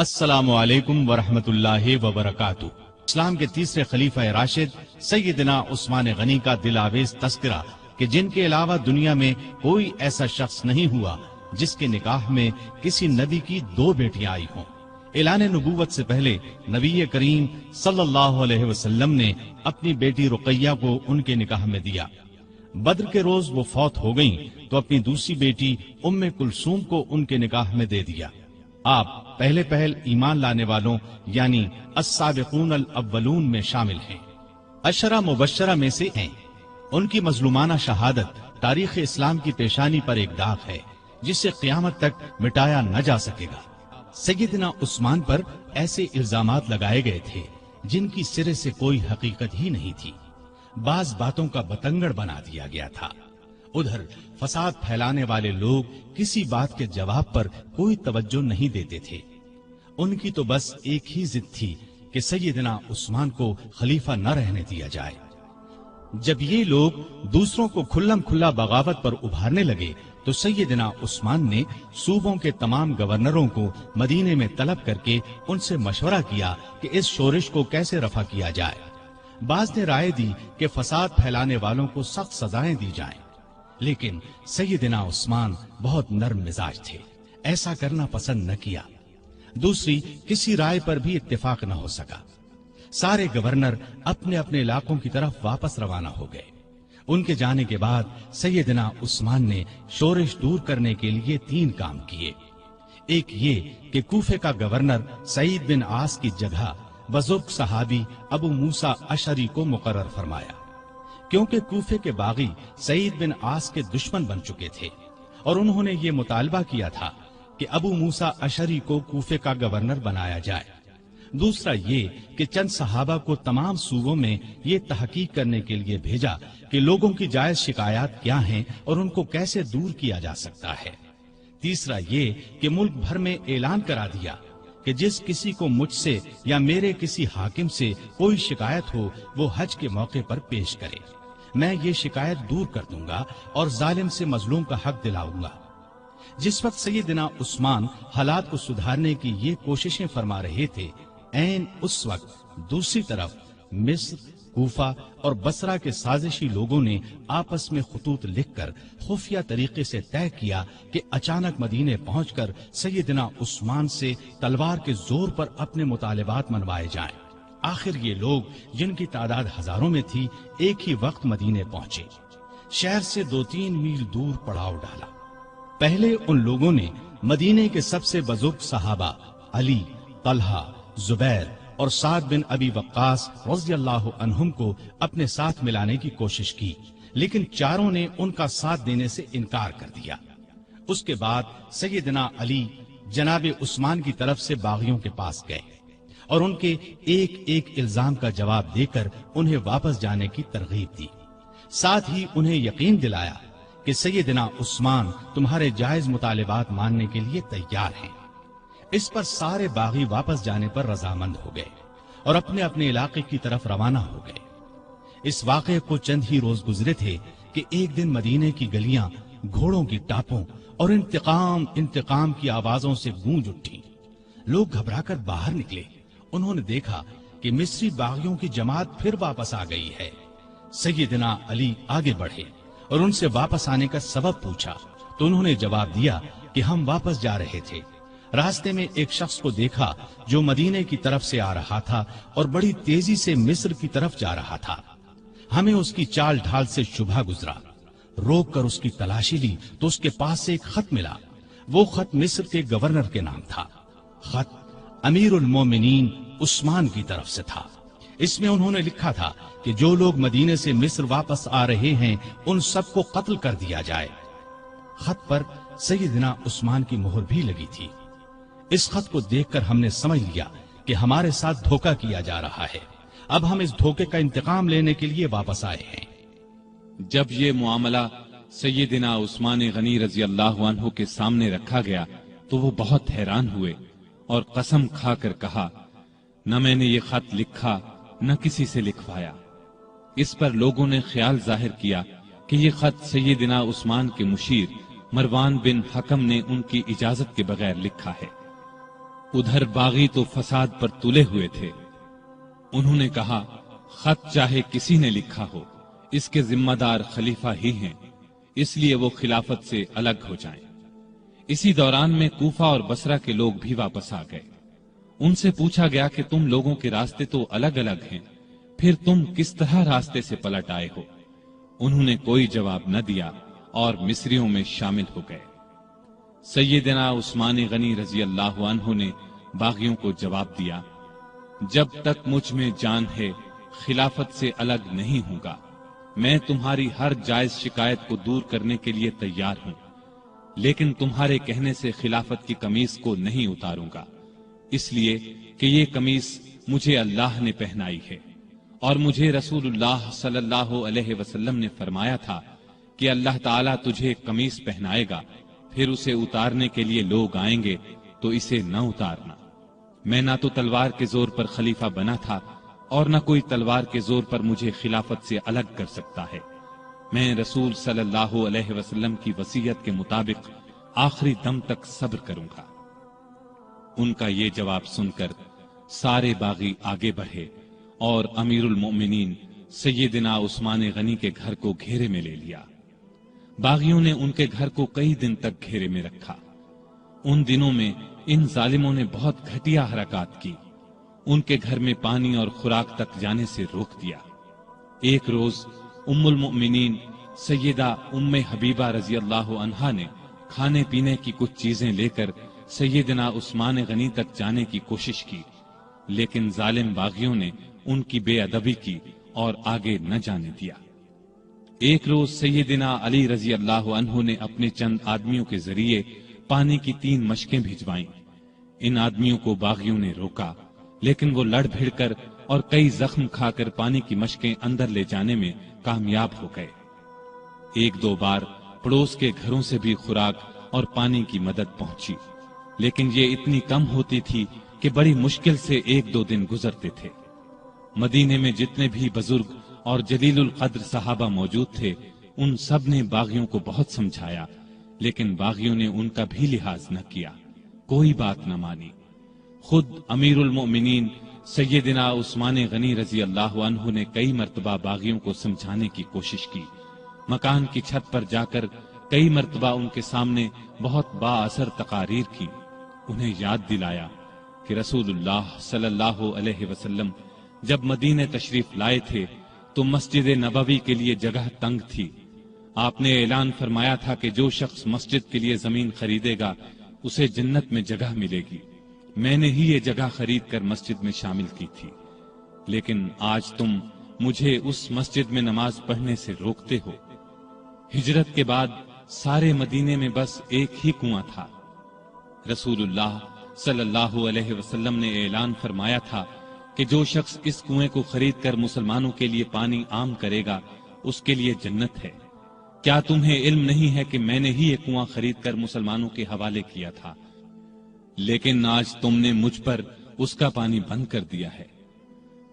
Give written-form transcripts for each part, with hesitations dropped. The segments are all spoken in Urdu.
السلام علیکم ورحمۃ اللہ وبرکاتہ۔ اسلام کے تیسرے خلیفہ راشد سیدنا عثمان غنی کا دل آویز تذکرہ کہ جن کے علاوہ دنیا میں کوئی ایسا شخص نہیں ہوا جس کے نکاح میں کسی نبی کی 2 بیٹیاں آئی ہوں۔ اعلان نبوت سے پہلے نبی کریم صلی اللہ علیہ وسلم نے اپنی بیٹی رقیہ کو ان کے نکاح میں دیا۔ بدر کے روز وہ فوت ہو گئیں تو اپنی دوسری بیٹی ام کلثوم کو ان کے نکاح میں دے دیا۔ آپ پہل ایمان لانے والوں یعنی السابقون الاولون میں شامل ہیں، عشرہ مبشرہ میں سے ہیں۔ ان کی مظلومانہ شہادت تاریخ اسلام کی پیشانی پر ایک داغ ہے جسے قیامت تک مٹایا نہ جا سکے گا۔ سیدنا عثمان پر ایسے الزامات لگائے گئے تھے جن کی سرے سے کوئی حقیقت ہی نہیں تھی، بعض باتوں کا بتنگڑ بنا دیا گیا تھا۔ ادھر فساد پھیلانے والے لوگ کسی بات کے جواب پر کوئی توجہ نہیں دیتے تھے۔ ان کی تو بس ایک ہی ضد تھی کہ سیدنا عثمان کو خلیفہ نہ رہنے دیا جائے۔ جب یہ لوگ دوسروں کو کھلم کھلا بغاوت پر ابھارنے لگے تو سیدنا عثمان نے صوبوں کے تمام گورنروں کو مدینے میں طلب کر کے ان سے مشورہ کیا کہ اس شورش کو کیسے رفع کیا جائے۔ بعض نے رائے دی کہ فساد پھیلانے والوں کو سخت سزائیں دی جائیں، لیکن سیدنا عثمان بہت نرم مزاج تھے، ایسا کرنا پسند نہ کیا۔ دوسری کسی رائے پر بھی اتفاق نہ ہو سکا۔ سارے گورنر اپنے اپنے علاقوں کی طرف واپس روانہ ہو گئے۔ ان کے جانے کے بعد سیدنا عثمان نے شورش دور کرنے کے لیے 3 کام کیے۔ ایک یہ کہ کوفے کا گورنر سعید بن عاص کی جگہ بزرگ صحابی ابو موسیٰ اشعری کو مقرر فرمایا، کیونکہ کوفے کے باغی سعید بن عاص کے دشمن بن چکے تھے اور انہوں نے یہ مطالبہ کیا تھا کہ ابو موسیٰ اشعری کو کوفے کا گورنر بنایا جائے۔ دوسرا یہ کہ چند صحابہ کو تمام صوبوں میں یہ تحقیق کرنے کے لیے بھیجا کہ لوگوں کی جائز شکایات کیا ہیں اور ان کو کیسے دور کیا جا سکتا ہے۔ تیسرا یہ کہ ملک بھر میں اعلان کرا دیا کہ جس کسی کو مجھ سے یا میرے کسی حاکم سے کوئی شکایت ہو وہ حج کے موقع پر پیش کرے، میں یہ شکایت دور کر دوں گا اور ظالم سے مظلوم کا حق دلاؤں گا۔ جس وقت سیدنا عثمان حالات کو سدھارنے کی یہ کوششیں فرما رہے تھے، عین اس وقت دوسری طرف مصر، کوفہ اور بصرہ کے سازشی لوگوں نے آپس میں خطوط لکھ کر خفیہ طریقے سے طے کیا کہ اچانک مدینے پہنچ کر سیدنا عثمان سے تلوار کے زور پر اپنے مطالبات منوائے جائیں۔ آخر یہ لوگ جن کی تعداد ہزاروں میں تھی ایک ہی وقت مدینے پہنچے۔ شہر سے 2-3 میل دور پڑاؤ ڈالا۔ پہلے ان لوگوں نے مدینے کے سب سے بزرگ صحابہ علی، طلحہ، زبیر اور سعد بن ابی وقاص رضی اللہ عنہم کو اپنے ساتھ ملانے کی کوشش کی، لیکن چاروں نے ان کا ساتھ دینے سے انکار کر دیا۔ اس کے بعد سیدنا علی جناب عثمان کی طرف سے باغیوں کے پاس گئے اور ان کے ایک ایک الزام کا جواب دے کر انہیں واپس جانے کی ترغیب دی، ساتھ ہی انہیں یقین دلایا کہ سیدنا عثمان تمہارے جائز مطالبات ماننے کے لیے تیار ہیں۔ اس پر سارے باغی واپس جانے پر رضامند ہو گئے اور اپنے اپنے علاقے کی طرف روانہ ہو گئے۔ اس واقعے کو چند ہی روز گزرے تھے کہ ایک دن مدینے کی گلیاں گھوڑوں کی ٹاپوں اور انتقام انتقام کی آوازوں سے گونج اٹھی۔ لوگ گھبرا کر باہر نکلے۔ انہوں نے دیکھا کہ مصری باغیوں کی جماعت پھر واپس آ گئی ہے۔ سیدنا علی آگے بڑھے اور ان سے واپس آنے کا سبب پوچھا تو انہوں نے جواب دیا کہ ہم واپس جا رہے تھے، راستے میں ایک شخص کو دیکھا جو مدینے کی طرف سے آ رہا تھا اور بڑی تیزی سے مصر کی طرف جا رہا تھا۔ ہمیں اس کی چال ڈھال سے شبہ گزرا، روک کر اس کی تلاشی لی تو اس کے پاس سے ایک خط ملا۔ وہ خط مصر کے گورنر کے نام تھا۔ خط امیر المومنین عثمان کی طرف سے تھا۔ اس میں انہوں نے لکھا تھا کہ جو لوگ مدینے سے مصر واپس آ رہے ہیں ان سب کو قتل کر دیا جائے۔ خط پر سیدنا عثمان کی مہر بھی لگی تھی۔ اس خط کو دیکھ کر ہم نے سمجھ لیا کہ ہمارے ساتھ دھوکہ کیا جا رہا ہے، اب ہم اس دھوکے کا انتقام لینے کے لیے واپس آئے ہیں۔ جب یہ معاملہ سیدنا عثمان غنی رضی اللہ عنہ کے سامنے رکھا گیا تو وہ بہت حیران ہوئے اور قسم کھا کر کہا، نہ میں نے یہ خط لکھا نہ کسی سے لکھوایا۔ اس پر لوگوں نے خیال ظاہر کیا کہ یہ خط سیدنا عثمان کے مشیر مروان بن حکم نے ان کی اجازت کے بغیر لکھا ہے۔ ادھر باغی تو فساد پر تلے ہوئے تھے۔ انہوں نے کہا خط چاہے کسی نے لکھا ہو، اس کے ذمہ دار خلیفہ ہی ہیں، اس لیے وہ خلافت سے الگ ہو جائیں۔ اسی دوران میں کوفہ اور بصرہ کے لوگ بھی واپس آ گئے۔ ان سے پوچھا گیا کہ تم لوگوں کے راستے تو الگ الگ ہیں، پھر تم کس طرح راستے سے پلٹ آئے ہو؟ انہوں نے کوئی جواب نہ دیا اور مصریوں میں شامل ہو گئے۔ سیدنا عثمان غنی رضی اللہ عنہ نے باغیوں کو جواب دیا، جب تک مجھ میں جان ہے خلافت سے الگ نہیں ہوں گا۔ میں تمہاری ہر جائز شکایت کو دور کرنے کے لیے تیار ہوں، لیکن تمہارے کہنے سے خلافت کی قمیص کو نہیں اتاروں گا، اس لیے کہ یہ قمیص مجھے اللہ نے پہنائی ہے، اور مجھے رسول اللہ صلی اللہ علیہ وسلم نے فرمایا تھا کہ اللہ تعالیٰ تجھے قمیص پہنائے گا، پھر اسے اتارنے کے لیے لوگ آئیں گے تو اسے نہ اتارنا۔ میں نہ تو تلوار کے زور پر خلیفہ بنا تھا اور نہ کوئی تلوار کے زور پر مجھے خلافت سے الگ کر سکتا ہے۔ میں رسول صلی اللہ علیہ وسلم کی وصیت کے مطابق آخری دم تک صبر کروں گا۔ ان کا یہ جواب سن کر سارے باغی آگے بڑھے اور امیر المؤمنین سیدنا عثمان غنی کے گھر کو گھیرے میں لے لیا۔ باغیوں نے ان کے گھر کو کئی دن تک گھیرے میں رکھا۔ ان دنوں میں ان ظالموں نے بہت گھٹیا حرکات کی، ان کے گھر میں پانی اور خوراک تک جانے سے روک دیا۔ ایک روز ام المؤمنین سیدہ ام حبیبہ رضی اللہ عنہا نے کھانے پینے کی کچھ چیزیں لے کر سیدنا عثمان غنی تک جانے کی کوشش کی، لیکن ظالم باغیوں نے ان کی بے ادبی کی اور آگے نہ جانے دیا۔ ایک روز سیدنا علی رضی اللہ عنہ نے اپنے چند آدمیوں کے ذریعے پانی کی 3 مشکیں بھجوائیں۔ ان آدمیوں کو باغیوں نے روکا، لیکن وہ لڑ بھڑ کر اور کئی زخم کھا کر پانی کی مشکیں اندر لے جانے میں کامیاب ہو گئے۔ 1-2 بار پڑوس کے گھروں سے بھی خوراک اور پانی کی مدد پہنچی، لیکن یہ اتنی کم ہوتی تھی کہ بڑی مشکل سے 1-2 دن گزرتے تھے۔ مدینے میں جتنے بھی بزرگ اور جلیل القدر صحابہ موجود تھے، ان سب نے باغیوں کو بہت سمجھایا، لیکن باغیوں نے ان کا بھی لحاظ نہ کیا، کوئی بات نہ مانی۔ خود امیر المؤمنین سیدنا عثمان غنی رضی اللہ عنہ نے کئی مرتبہ باغیوں کو سمجھانے کی کوشش کی، مکان کی چھت پر جا کر کئی مرتبہ ان کے سامنے بہت با اثر تقاریر کی، انہیں یاد دلایا کہ رسول اللہ صلی اللہ علیہ وسلم جب مدینے تشریف لائے تھے تو مسجد نبوی کے لیے جگہ تنگ تھی۔ آپ نے اعلان فرمایا تھا کہ جو شخص مسجد کے لیے زمین خریدے گا اسے جنت میں جگہ ملے گی۔ میں نے ہی یہ جگہ خرید کر مسجد میں شامل کی تھی، لیکن آج تم مجھے اس مسجد میں نماز پڑھنے سے روکتے ہو۔ ہجرت کے بعد سارے مدینے میں بس ایک ہی کنواں تھا۔ رسول اللہ صلی اللہ علیہ وسلم نے اعلان فرمایا تھا کہ جو شخص اس کنویں کو خرید کر مسلمانوں کے لیے پانی عام کرے گا اس کے لیے جنت ہے۔ کیا تمہیں علم نہیں ہے کہ میں نے ہی یہ کنواں خرید کر مسلمانوں کے حوالے کیا تھا، لیکن آج تم نے مجھ پر اس کا پانی بند کر دیا ہے۔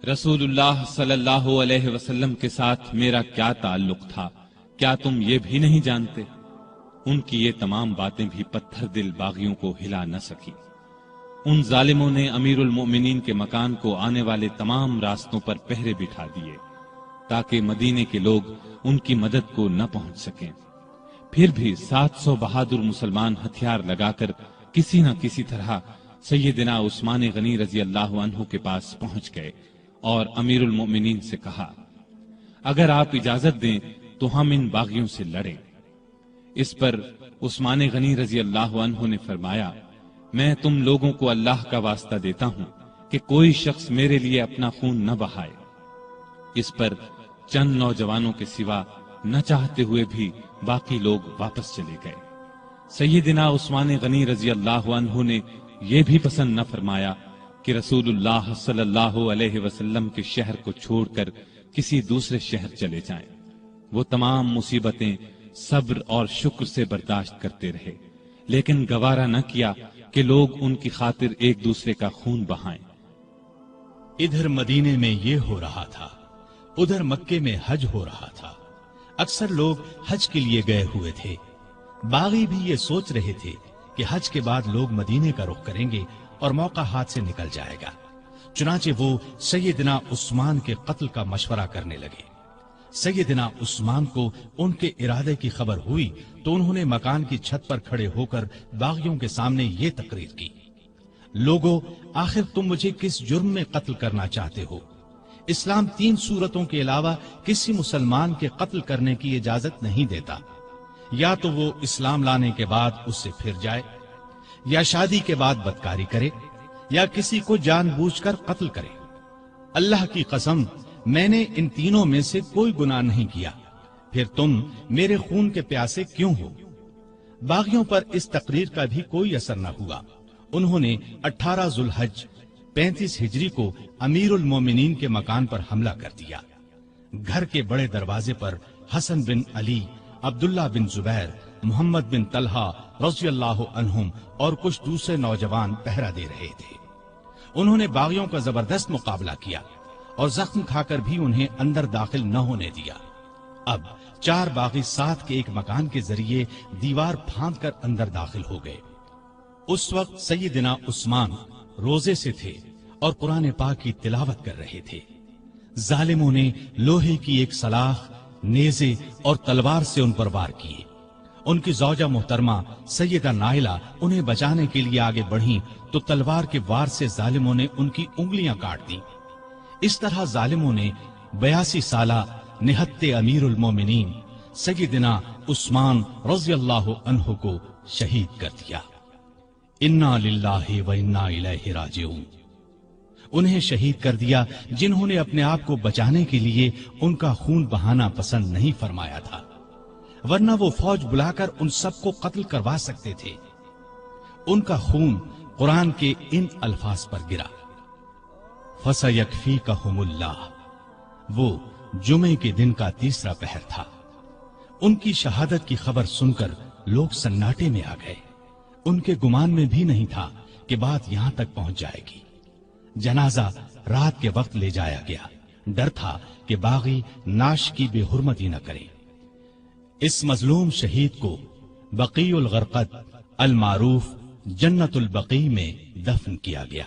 رسول اللہ صلی اللہ علیہ وسلم کے ساتھ میرا کیا تعلق تھا، کیا تم یہ بھی نہیں جانتے؟ ان کی یہ تمام باتیں بھی پتھر دل باغیوں کو ہلا نہ سکی۔ ان ظالموں نے امیر المؤمنین کے مکان کو آنے والے تمام راستوں پر پہرے بٹھا دیے تاکہ مدینے کے لوگ ان کی مدد کو نہ پہنچ سکیں۔ پھر بھی 700 بہادر مسلمان ہتھیار لگا کر کسی نہ کسی طرح سیدنا عثمان غنی رضی اللہ عنہ کے پاس پہنچ گئے اور امیر المؤمنین سے کہا، اگر آپ اجازت دیں تو ہم ان باغیوں سے لڑیں۔ اس پر عثمان غنی رضی اللہ عنہ نے فرمایا، میں تم لوگوں کو اللہ کا واسطہ دیتا ہوں کہ کوئی شخص میرے لیے اپنا خون نہ بہائے۔ اس پر چند نوجوانوں کے سوا نہ چاہتے ہوئے بھی باقی لوگ واپس چلے گئے۔ سیدنا عثمان غنی رضی اللہ عنہ نے یہ بھی پسند نہ فرمایا کہ رسول اللہ صلی اللہ علیہ وسلم کے شہر کو چھوڑ کر کسی دوسرے شہر چلے جائیں۔ وہ تمام مصیبتیں صبر اور شکر سے برداشت کرتے رہے، لیکن گوارا نہ کیا کہ لوگ ان کی خاطر ایک دوسرے کا خون بہائیں۔ ادھر مدینے میں یہ ہو رہا تھا، ادھر مکے میں حج ہو رہا تھا۔ اکثر لوگ حج کے لیے گئے ہوئے تھے۔ باغی بھی یہ سوچ رہے تھے کہ حج کے بعد لوگ مدینے کا رخ کریں گے اور موقع ہاتھ سے نکل جائے گا۔ چنانچہ وہ سیدنا عثمان کے قتل کا مشورہ کرنے لگے۔ سیدنا عثمان کو ان کے ارادے کی خبر ہوئی تو انہوں نے مکان کی چھت پر کھڑے ہو کر باغیوں کے سامنے یہ تقریر کی: لوگو، آخر تم مجھے کس جرم میں قتل کرنا چاہتے ہو؟ اسلام 3 صورتوں کے علاوہ کسی مسلمان کے قتل کرنے کی اجازت نہیں دیتا۔ یا تو وہ اسلام لانے کے بعد اس سے پھر جائے، یا شادی کے بعد بدکاری کرے، یا کسی کو جان بوجھ کر قتل کرے۔ اللہ کی قسم، میں نے ان تینوں میں سے کوئی گناہ نہیں کیا، پھر تم میرے خون کے پیاسے کیوں ہو؟ باغیوں پر اس تقریر کا بھی کوئی اثر نہ ہوا۔ انہوں نے 18 ذوالحج 35 ہجری کو امیر المومنین کے مکان پر حملہ کر دیا۔ گھر کے بڑے دروازے پر حسن بن علی، عبداللہ بن زبیر، محمد بن طلحہ رضی اللہ عنہم اور کچھ دوسرے نوجوان پہرا دے رہے تھے۔ انہوں نے باغیوں کا زبردست مقابلہ کیا اور زخم کھا کر بھی انہیں اندر داخل نہ ہونے دیا۔ اب 4 باغی ساتھ کے ایک مکان کے ذریعے دیوار پھاند کر اندر داخل ہو گئے۔ اس وقت سیدنا عثمان روزے سے تھے اور قرآن پاک کی تلاوت کر رہے تھے۔ ظالموں نے لوہے کی ایک سلاخ، نیزے اور تلوار سے ان پر وار کیے۔ ان کی زوجہ محترمہ سیدہ نائلہ انہیں بچانے کے لیے آگے بڑھیں تو تلوار کے وار سے ظالموں نے ان کی انگلیاں کاٹ دیں۔ اس طرح ظالموں نے 82 سالہ نہت امیر المومنین سیدنا عثمان رضی اللہ عنہ کو شہید کر دیا۔ انا للہ و انا الیہ راجعون۔ انہیں شہید کر دیا جنہوں نے اپنے آپ کو بچانے کے لیے ان کا خون بہانا پسند نہیں فرمایا تھا، ورنہ وہ فوج بلا کر ان سب کو قتل کروا سکتے تھے۔ ان کا خون قرآن کے ان الفاظ پر گرا: فَسَيَكْفِيكَهُمُ اللَّهُ۔ وہ جمعے کے دن کا تیسرا پہر تھا۔ ان کی شہادت کی خبر سن کر لوگ سناٹے میں آ گئے۔ ان کے گمان میں بھی نہیں تھا کہ بات یہاں تک پہنچ جائے گی۔ جنازہ رات کے وقت لے جایا گیا، ڈر تھا کہ باغی ناش کی بے حرمتی نہ کریں۔ اس مظلوم شہید کو بقیع الغرقد المعروف جنت البقیع میں دفن کیا گیا۔